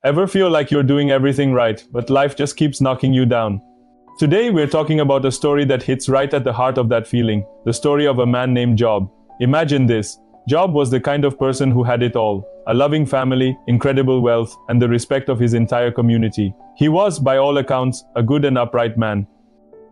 Ever feel like you're doing everything right, but life just keeps knocking you down? Today we're talking about a story that hits right at the heart of that feeling, the story of a man named Job. Imagine this. Job was the kind of person who had it all: a loving family, incredible wealth, and the respect of his entire community. He was, by all accounts, a good and upright man.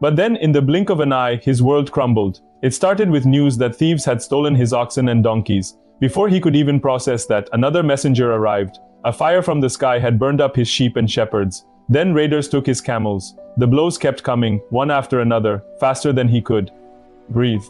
But then, in the blink of an eye, his world crumbled. It started with news that thieves had stolen his oxen and donkeys. Before he could even process that, another messenger arrived. A fire from the sky had burned up his sheep and shepherds. Then raiders took his camels. The blows kept coming, one after another, faster than he could breathe.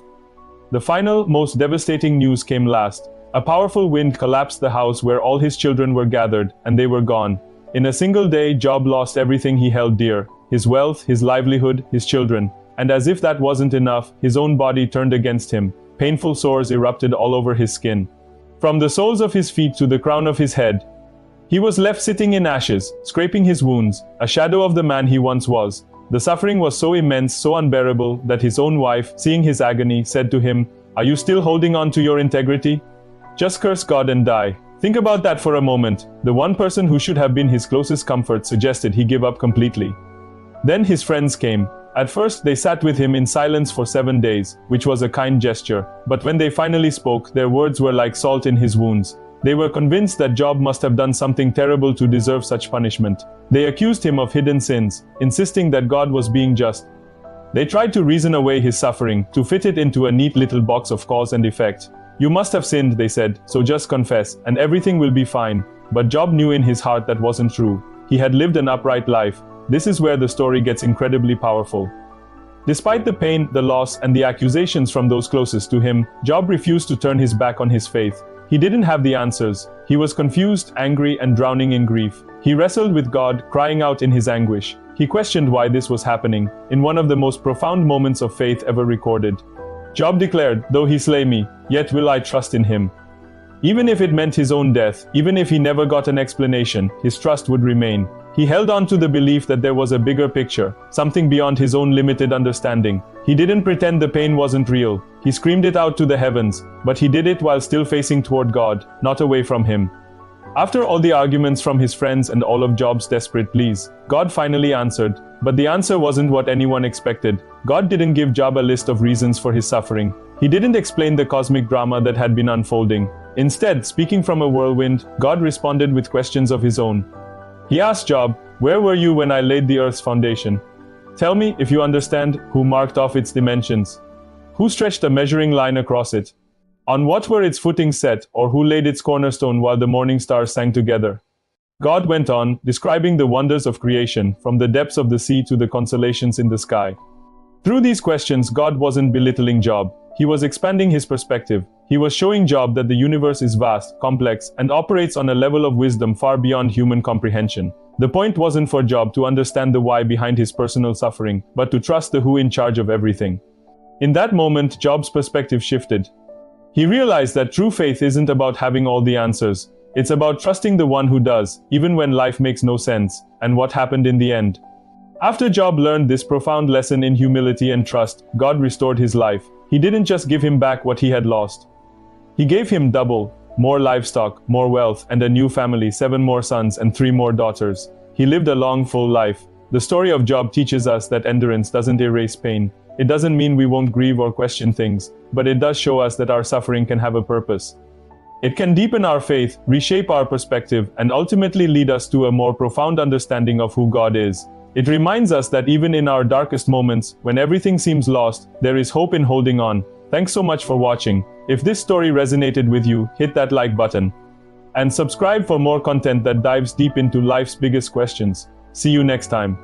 The final, most devastating news came last. A powerful wind collapsed the house where all his children were gathered, and they were gone. In a single day, Job lost everything he held dear: his wealth, his livelihood, his children. And as if that wasn't enough, his own body turned against him. Painful sores erupted all over his skin. From the soles of his feet to the crown of his head, he was left sitting in ashes, scraping his wounds, a shadow of the man he once was. The suffering was so immense, so unbearable, that his own wife, seeing his agony, said to him, "Are you still holding on to your integrity? Just curse God and die." Think about that for a moment. The one person who should have been his closest comfort suggested he give up completely. Then his friends came. At first, they sat with him in silence for 7 days, which was a kind gesture. But when they finally spoke, their words were like salt in his wounds. They were convinced that Job must have done something terrible to deserve such punishment. They accused him of hidden sins, insisting that God was being just. They tried to reason away his suffering, to fit it into a neat little box of cause and effect. "You must have sinned," they said, "so just confess, and everything will be fine." But Job knew in his heart that wasn't true. He had lived an upright life. This is where the story gets incredibly powerful. Despite the pain, the loss, and the accusations from those closest to him, Job refused to turn his back on his faith. He didn't have the answers. He was confused, angry, and drowning in grief. He wrestled with God, crying out in his anguish. He questioned why this was happening, in one of the most profound moments of faith ever recorded. Job declared, "Though he slay me, yet will I trust in him." Even if it meant his own death, even if he never got an explanation, his trust would remain. He held on to the belief that there was a bigger picture, something beyond his own limited understanding. He didn't pretend the pain wasn't real. He screamed it out to the heavens, but he did it while still facing toward God, not away from him. After all the arguments from his friends and all of Job's desperate pleas, God finally answered. But the answer wasn't what anyone expected. God didn't give Job a list of reasons for his suffering. He didn't explain the cosmic drama that had been unfolding. Instead, speaking from a whirlwind, God responded with questions of his own. He asked Job, "Where were you when I laid the earth's foundation? Tell me, if you understand, who marked off its dimensions? Who stretched a measuring line across it? On what were its footings set, or who laid its cornerstone while the morning stars sang together?" God went on, describing the wonders of creation, from the depths of the sea to the constellations in the sky. Through these questions, God wasn't belittling Job. He was expanding his perspective. He was showing Job that the universe is vast, complex, and operates on a level of wisdom far beyond human comprehension. The point wasn't for Job to understand the why behind his personal suffering, but to trust the who in charge of everything. In that moment, Job's perspective shifted. He realized that true faith isn't about having all the answers. It's about trusting the one who does, even when life makes no sense. And what happened in the end? After Job learned this profound lesson in humility and trust, God restored his life. He didn't just give him back what he had lost. He gave him double: more livestock, more wealth, and a new family, 7 more sons and 3 more daughters. He lived a long, full life. The story of Job teaches us that endurance doesn't erase pain. It doesn't mean we won't grieve or question things, but it does show us that our suffering can have a purpose. It can deepen our faith, reshape our perspective, and ultimately lead us to a more profound understanding of who God is. It reminds us that even in our darkest moments, when everything seems lost, there is hope in holding on. Thanks so much for watching. If this story resonated with you, hit that like button. And subscribe for more content that dives deep into life's biggest questions. See you next time.